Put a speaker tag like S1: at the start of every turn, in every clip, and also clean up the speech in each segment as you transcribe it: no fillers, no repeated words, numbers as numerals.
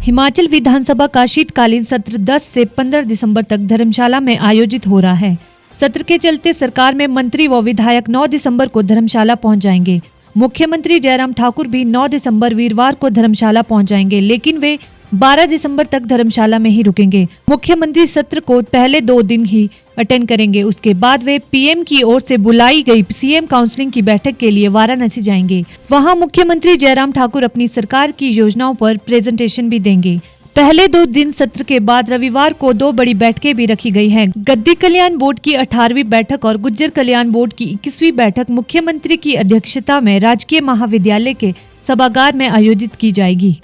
S1: हिमाचल विधानसभा का शीतकालीन सत्र 10 से 15 दिसंबर तक धर्मशाला में आयोजित हो रहा है। सत्र के चलते सरकार में मंत्री व विधायक 9 दिसंबर को धर्मशाला पहुंच जाएंगे। मुख्यमंत्री जयराम ठाकुर भी 9 दिसंबर वीरवार को धर्मशाला पहुंच जाएंगे, लेकिन वे 12 दिसंबर तक धर्मशाला में ही रुकेंगे। मुख्यमंत्री सत्र को पहले 2 दिन ही अटेंड करेंगे। उसके बाद वे पीएम की ओर से बुलाई गई सीएम काउंसिलिंग की बैठक के लिए वाराणसी जाएंगे। वहां मुख्यमंत्री जयराम ठाकुर अपनी सरकार की योजनाओं पर प्रेजेंटेशन भी देंगे। पहले 2 दिन सत्र के बाद रविवार को 2 बड़ी बैठकें भी रखी गई हैं। गद्दी कल्याण बोर्ड की 18वीं बैठक और गुज्जर कल्याण बोर्ड की 21वीं बैठक मुख्यमंत्री की अध्यक्षता में राजकीय महाविद्यालय के सभागार में आयोजित की जाएगी।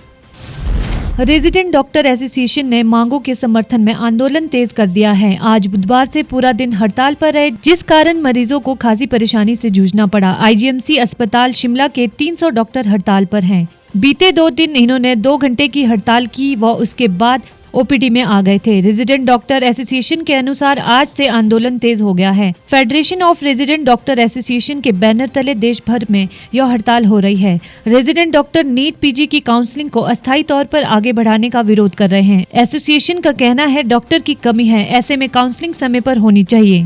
S1: रेजिडेंट डॉक्टर एसोसिएशन ने मांगों के समर्थन में आंदोलन तेज कर दिया है। आज बुधवार से पूरा दिन हड़ताल पर रहे, जिस कारण मरीजों को खासी परेशानी से जूझना पड़ा। आईजीएमसी अस्पताल शिमला के 300 डॉक्टर हड़ताल पर हैं। बीते 2 दिन इन्होंने 2 घंटे की हड़ताल की व उसके बाद ओपीडी में आ गए थे। रेजिडेंट डॉक्टर एसोसिएशन के अनुसार आज से आंदोलन तेज हो गया है। Federation of resident doctor association के बैनर तले देश भर में यह हड़ताल हो रही है। रेजिडेंट डॉक्टर नीट पीजी की काउंसलिंग को अस्थायी तौर पर आगे बढ़ाने का विरोध कर रहे हैं। एसोसिएशन का कहना है डॉक्टर की कमी है, ऐसे में काउंसलिंग समय पर होनी चाहिए।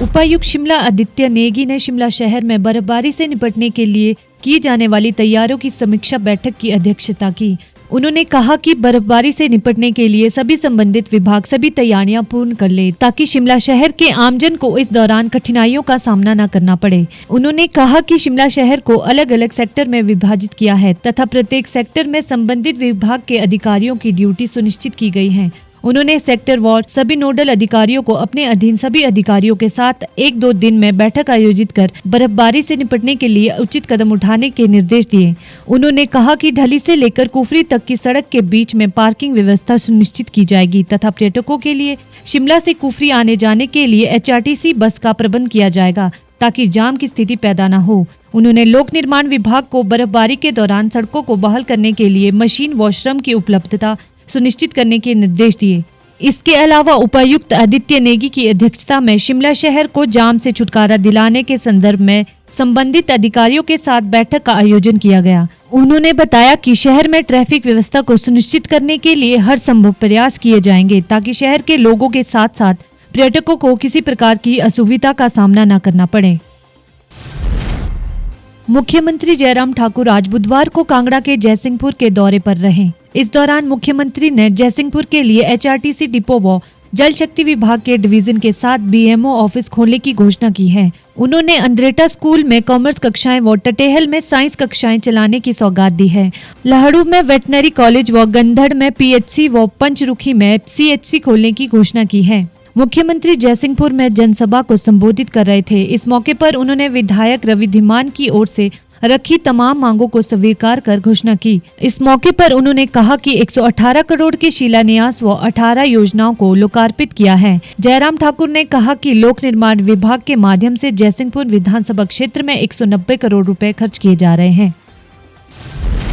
S1: उपायुक्त शिमला आदित्य नेगी ने शिमला शहर में बर्फबारी से निपटने के लिए की जाने वाली तैयारियों की समीक्षा बैठक की अध्यक्षता की। उन्होंने कहा कि बर्फबारी से निपटने के लिए सभी संबंधित विभाग सभी तैयारियां पूर्ण कर ले, ताकि शिमला शहर के आमजन को इस दौरान कठिनाइयों का सामना न करना पड़े। उन्होंने कहा कि शिमला शहर को अलग अलग सेक्टर में विभाजित किया है तथा प्रत्येक सेक्टर में संबंधित विभाग के अधिकारियों की ड्यूटी सुनिश्चित की गई है। उन्होंने सेक्टर वार सभी नोडल अधिकारियों को अपने अधीन सभी अधिकारियों के साथ 1-2 दिन में बैठक आयोजित कर बर्फबारी से निपटने के लिए उचित कदम उठाने के निर्देश दिए। उन्होंने कहा कि ढली से लेकर कुफरी तक की सड़क के बीच में पार्किंग व्यवस्था सुनिश्चित की जाएगी तथा पर्यटकों के लिए शिमला से कुफरी आने जाने के लिए एचआरटीसी बस का प्रबंध किया जाएगा, ताकि जाम की स्थिति पैदा न हो। उन्होंने लोक निर्माण विभाग को बर्फबारी के दौरान सड़कों को बहाल करने के लिए मशीन व श्रम की उपलब्धता सुनिश्चित करने के निर्देश दिए। इसके अलावा उपायुक्त आदित्य नेगी की अध्यक्षता में शिमला शहर को जाम से छुटकारा दिलाने के संदर्भ में संबंधित अधिकारियों के साथ बैठक का आयोजन किया गया। उन्होंने बताया कि शहर में ट्रैफिक व्यवस्था को सुनिश्चित करने के लिए हर संभव प्रयास किए जाएंगे, ताकि शहर के लोगों के साथ साथ पर्यटकों को किसी प्रकार की असुविधा का सामना न करना पड़े। मुख्यमंत्री जयराम ठाकुर आज बुधवार को कांगड़ा के जयसिंहपुर के दौरे पर रहे। इस दौरान मुख्यमंत्री ने जयसिंहपुर के लिए एचआरटीसी डिपो व जल शक्ति विभाग के डिवीजन के साथ बीएमओ ऑफिस खोलने की घोषणा की है। उन्होंने अंद्रेटा स्कूल में कॉमर्स कक्षाएं व टटेहल में साइंस कक्षाएं चलाने की सौगात दी है। लहड़ू में वेटनरी कॉलेज व गंधड़ में पीएचसी व पंचरुखी में सीएचसी खोलने की घोषणा की है। मुख्यमंत्री जयसिंहपुर में जनसभा को संबोधित कर रहे थे। इस मौके पर उन्होंने विधायक रवि धीमान की ओर से रखी तमाम मांगों को स्वीकार कर घोषणा की। इस मौके पर उन्होंने कहा कि 118 करोड़ के शिलान्यास व 18 योजनाओं को लोकार्पित किया है। जयराम ठाकुर ने कहा कि लोक निर्माण विभाग के माध्यम से जयसिंहपुर विधानसभा क्षेत्र में 190 करोड़ रुपए खर्च किए जा रहे हैं।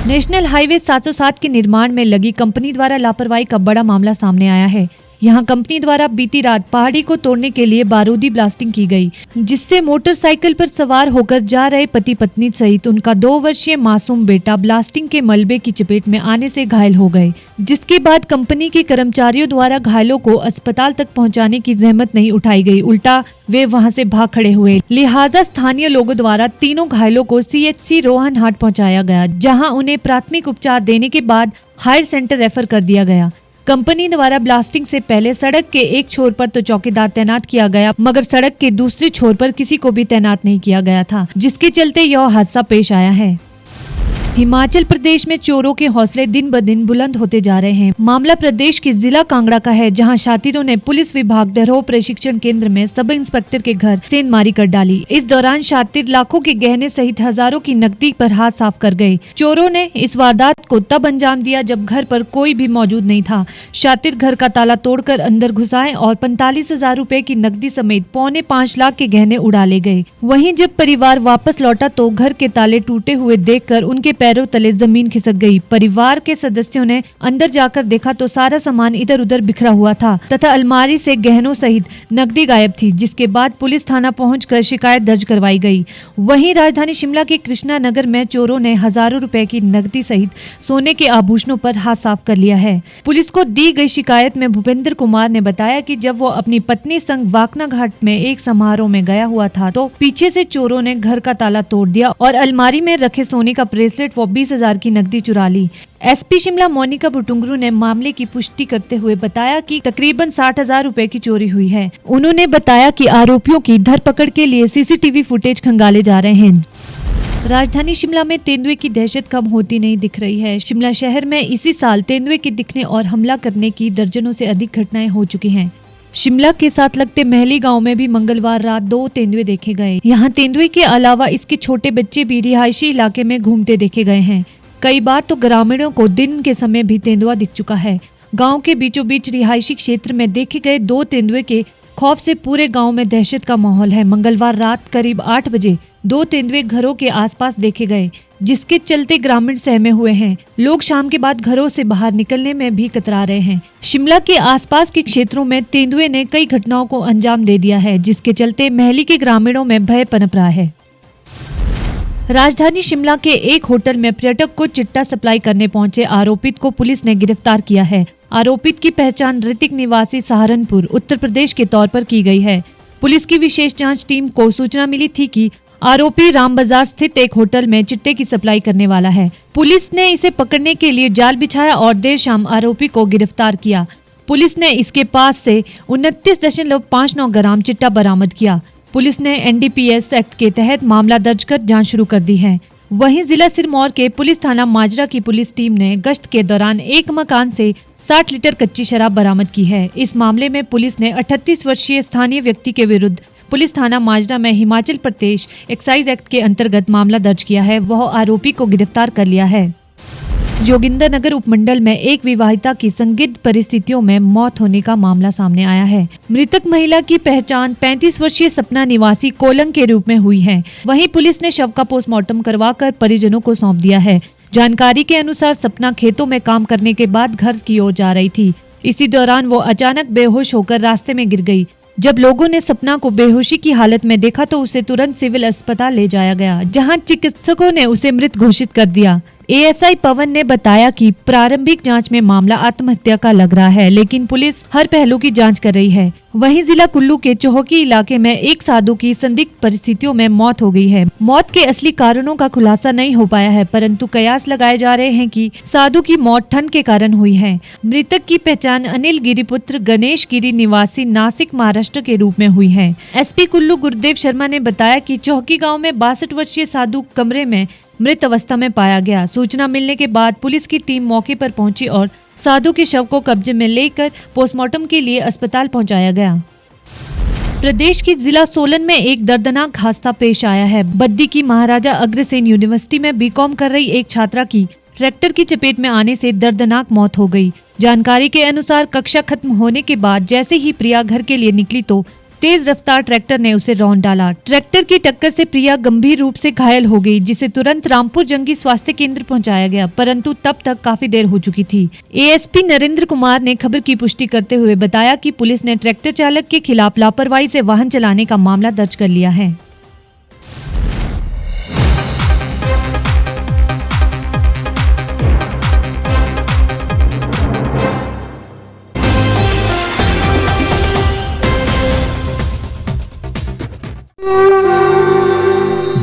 S1: नेशनल हाईवे 707 के निर्माण में लगी कंपनी द्वारा लापरवाही का बड़ा मामला सामने आया है। यहां कंपनी द्वारा बीती रात पहाड़ी को तोड़ने के लिए बारूदी ब्लास्टिंग की गई, जिससे मोटरसाइकिल पर सवार होकर जा रहे पति पत्नी सहित उनका 2 वर्षीय मासूम बेटा ब्लास्टिंग के मलबे की चपेट में आने से घायल हो गए। जिसके बाद कंपनी के कर्मचारियों द्वारा घायलों को अस्पताल तक पहुंचाने की जहमत नहीं उठाई गई, उल्टा वे वहां से भाग खड़े हुए। लिहाजा स्थानीय लोगों द्वारा तीनों घायलों को सीएचसी रोहन हाट पहुँचाया गया, जहाँ उन्हें प्राथमिक उपचार देने के बाद हायर सेंटर रेफर कर दिया गया। कंपनी द्वारा ब्लास्टिंग से पहले सड़क के एक छोर पर तो चौकीदार तैनात किया गया, मगर सड़क के दूसरे छोर पर किसी को भी तैनात नहीं किया गया था, जिसके चलते यह हादसा पेश आया है। हिमाचल प्रदेश में चोरों के हौसले दिन ब दिन बुलंद होते जा रहे हैं। मामला प्रदेश के जिला कांगड़ा का है, जहां शातिरों ने पुलिस विभाग डरोह प्रशिक्षण केंद्र में सब इंस्पेक्टर के घर सेंधमारी कर डाली। इस दौरान शातिर लाखों के गहने सहित हजारों की नकदी पर हाथ साफ कर गए। चोरों ने इस वारदात को तब अंजाम दिया जब घर पर कोई भी मौजूद नहीं था। शातिर घर का ताला तोड़कर अंदर घुस आए और 45,000 रुपए की नकदी समेत 5.25 लाख के गहने उड़ा ले गए। वहीं जब परिवार वापस लौटा तो घर के ताले टूटे हुए देखकर उनके पैरों तले जमीन खिसक गई। परिवार के सदस्यों ने अंदर जाकर देखा तो सारा सामान इधर उधर बिखरा हुआ था तथा अलमारी से गहनों सहित नकदी गायब थी, जिसके बाद पुलिस थाना पहुंचकर शिकायत दर्ज करवाई गई। वहीं राजधानी शिमला के कृष्णा नगर में चोरों ने हजारों रुपए की नकदी सहित सोने के आभूषणों पर हाथ साफ कर लिया है। पुलिस को दी गई शिकायत में भूपेंद्र कुमार ने बताया कि जब वो अपनी पत्नी संग वाकना घाट में एक समारोह में गया हुआ था तो पीछे से चोरों ने घर का ताला तोड़ दिया और अलमारी में रखे सोने का ब्रेसलेट व 20,000 की नकदी चुरा ली। एसपी शिमला मोनिका बुटुंगरू ने मामले की पुष्टि करते हुए बताया कि तकरीबन 60,000 रुपए की चोरी हुई है। उन्होंने बताया कि आरोपियों की धरपकड़ के लिए सीसीटीवी फुटेज खंगाले जा रहे हैं। राजधानी शिमला में तेंदुए की दहशत कम होती नहीं दिख रही है। शिमला शहर में इसी साल तेंदुए के दिखने और हमला करने की दर्जनों से अधिक घटनाएं हो चुकी हैं। शिमला के साथ लगते महली गांव में भी मंगलवार रात 2 तेंदुए देखे गए। यहाँ तेंदुए के अलावा इसके छोटे बच्चे भी रिहायशी इलाके में घूमते देखे गए हैं। कई बार तो ग्रामीणों को दिन के समय भी तेंदुआ दिख चुका है। गांव के बीचों बीच रिहायशी क्षेत्र में देखे गए 2 तेंदुए के खौफ से पूरे गांव में दहशत का माहौल है। मंगलवार रात करीब 8 बजे 2 तेंदुए घरों के आसपास देखे गए, जिसके चलते ग्रामीण सहमे हुए हैं। लोग शाम के बाद घरों से बाहर निकलने में भी कतरा रहे हैं। शिमला के आसपास के क्षेत्रों में तेंदुए ने कई घटनाओं को अंजाम दे दिया है, जिसके चलते महली के ग्रामीणों में भय पनप रहा है। राजधानी शिमला के एक होटल में पर्यटक को चिट्टा सप्लाई करने पहुंचे आरोपित को पुलिस ने गिरफ्तार किया है। आरोपित की पहचान ऋतिक निवासी सहारनपुर उत्तर प्रदेश के तौर पर की गई है। पुलिस की विशेष जांच टीम को सूचना मिली थी कि आरोपी राम बाजार स्थित एक होटल में चिट्टे की सप्लाई करने वाला है। पुलिस ने इसे पकड़ने के लिए जाल बिछाया और देर शाम आरोपी को गिरफ्तार किया। पुलिस ने इसके पास से 29.59 ग्राम चिट्टा बरामद किया। पुलिस ने एनडीपीएस एक्ट के तहत मामला दर्ज कर जांच शुरू कर दी है। वहीं जिला सिरमौर के पुलिस थाना माजरा की पुलिस टीम ने गश्त के दौरान एक मकान से 60 लीटर कच्ची शराब बरामद की है। इस मामले में पुलिस ने 38 वर्षीय स्थानीय व्यक्ति के विरुद्ध पुलिस थाना माजरा में हिमाचल प्रदेश एक्साइज एक्ट के अंतर्गत मामला दर्ज किया है। वह आरोपी को गिरफ्तार कर लिया है। जोगिंदरनगर उपमंडल में एक विवाहिता की संदिग्ध परिस्थितियों में मौत होने का मामला सामने आया है। मृतक महिला की पहचान 35 वर्षीय सपना निवासी कोलंग के रूप में हुई है। वहीं पुलिस ने शव का पोस्टमार्टम करवाकर परिजनों को सौंप दिया है। जानकारी के अनुसार सपना खेतों में काम करने के बाद घर की ओर जा रही थी। इसी दौरान वो अचानक बेहोश होकर रास्ते में गिर गई। जब लोगों ने सपना को बेहोशी की हालत में देखा तो उसे तुरंत सिविल अस्पताल ले जाया गया, जहां चिकित्सकों ने उसे मृत घोषित कर दिया। एएसआई पवन ने बताया कि प्रारंभिक जांच में मामला आत्महत्या का लग रहा है, लेकिन पुलिस हर पहलू की जांच कर रही है। वहीं जिला कुल्लू के चौहकी इलाके में एक साधु की संदिग्ध परिस्थितियों में मौत हो गई है। मौत के असली कारणों का खुलासा नहीं हो पाया है, परंतु कयास लगाए जा रहे हैं कि साधु की मौत ठंड के कारण हुई है। मृतक की पहचान अनिल गिरिपुत्र गणेश गिरी निवासी नासिक महाराष्ट्र के रूप में हुई है। एसपी कुल्लू गुरुदेव शर्मा ने बताया कि चौहकी गाँव में 62 वर्षीय साधु कमरे में मृत अवस्था में पाया गया। सूचना मिलने के बाद पुलिस की टीम मौके पर पहुंची और साधु के शव को कब्जे में लेकर पोस्टमार्टम के लिए अस्पताल पहुंचाया गया। प्रदेश के जिला सोलन में एक दर्दनाक हादसा पेश आया है। बद्दी की महाराजा अग्रसेन यूनिवर्सिटी में बीकॉम कर रही एक छात्रा की ट्रैक्टर की चपेट में आने से दर्दनाक मौत हो गई। जानकारी के अनुसार कक्षा खत्म होने के बाद जैसे ही प्रिया घर के लिए निकली तो तेज रफ्तार ट्रैक्टर ने उसे रौंद डाला। ट्रैक्टर की टक्कर से प्रिया गंभीर रूप से घायल हो गई, जिसे तुरंत रामपुर जंगी स्वास्थ्य केंद्र पहुंचाया गया, परंतु तब तक काफी देर हो चुकी थी। एएसपी नरेंद्र कुमार ने खबर की पुष्टि करते हुए बताया कि पुलिस ने ट्रैक्टर चालक के खिलाफ लापरवाही से वाहन चलाने का मामला दर्ज कर लिया है।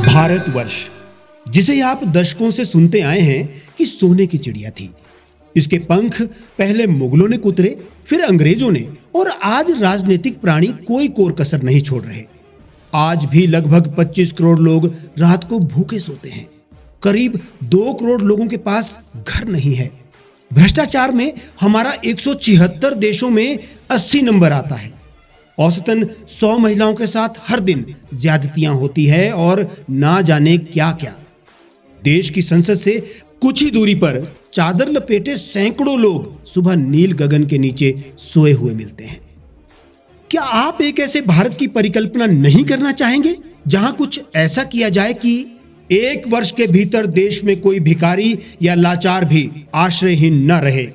S2: भारतवर्ष, जिसे आप दशकों से सुनते आए हैं कि सोने की चिड़िया थी। इसके पंख पहले मुगलों ने कुतरे, फिर अंग्रेजों ने, और आज राजनीतिक प्राणी कोई कोर कसर नहीं छोड़ रहे। आज भी लगभग 25 करोड़ लोग रात को भूखे सोते हैं। करीब 2 करोड़ लोगों के पास घर नहीं है। भ्रष्टाचार में हमारा 176 देशों में 80 नंबर आता है। औसतन 100 महिलाओं के साथ हर दिन ज्यादतियां होती है और ना जाने क्या क्या। देश की संसद से कुछ ही दूरी पर चादर लपेटे सैकड़ों लोग सुबह नील गगन के नीचे सोए हुए मिलते हैं। क्या आप एक ऐसे भारत की परिकल्पना नहीं करना चाहेंगे जहां कुछ ऐसा किया जाए कि 1 वर्ष के भीतर देश में कोई भिखारी या लाचार भी आश्रयहीन न रहे।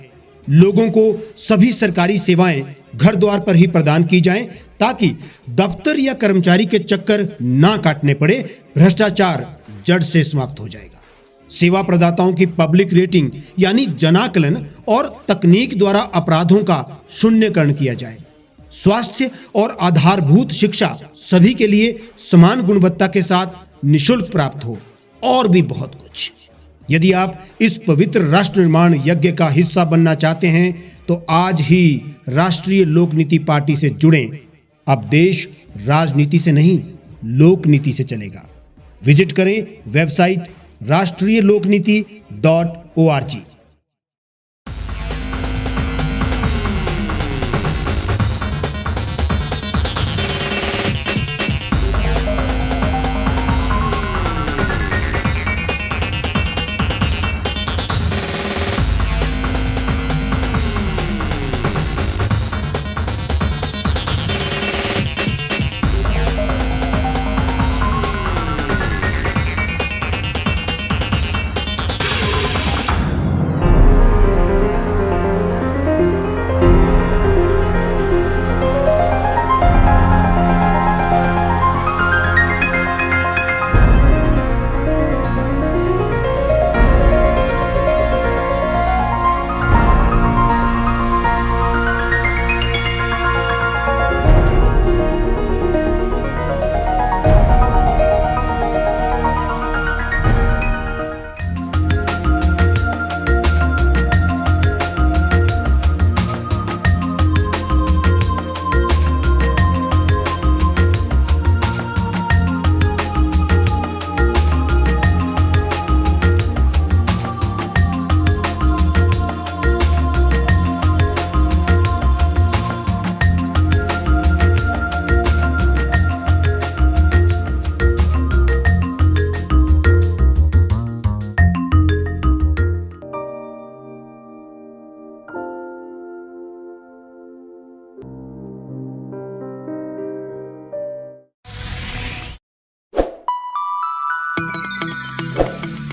S2: लोगों को सभी सरकारी सेवाएं घर द्वार पर ही प्रदान की जाएं, ताकि दफ्तर या कर्मचारी के चक्कर ना काटने पड़े। भ्रष्टाचार जड़ से समाप्त हो जाएगा। सेवा प्रदाताओं की पब्लिक रेटिंग यानी जनाकलन और तकनीक द्वारा अपराधों का शून्यकरण किया जाए। स्वास्थ्य और आधारभूत शिक्षा सभी के लिए समान गुणवत्ता के साथ निःशुल्क प्राप्त हो, और भी बहुत कुछ। यदि आप इस पवित्र राष्ट्र निर्माण यज्ञ का हिस्सा बनना चाहते हैं तो आज ही राष्ट्रीय लोक नीति पार्टी से जुड़ें। अब देश राजनीति से नहीं, लोक नीति से चलेगा। विजिट करें वेबसाइट rashtriyalokniti.org।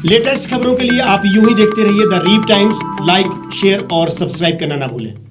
S2: लेटेस्ट खबरों के लिए आप यूं ही देखते रहिए the Reap Times. Like, share और सब्सक्राइब करना ना भूलें।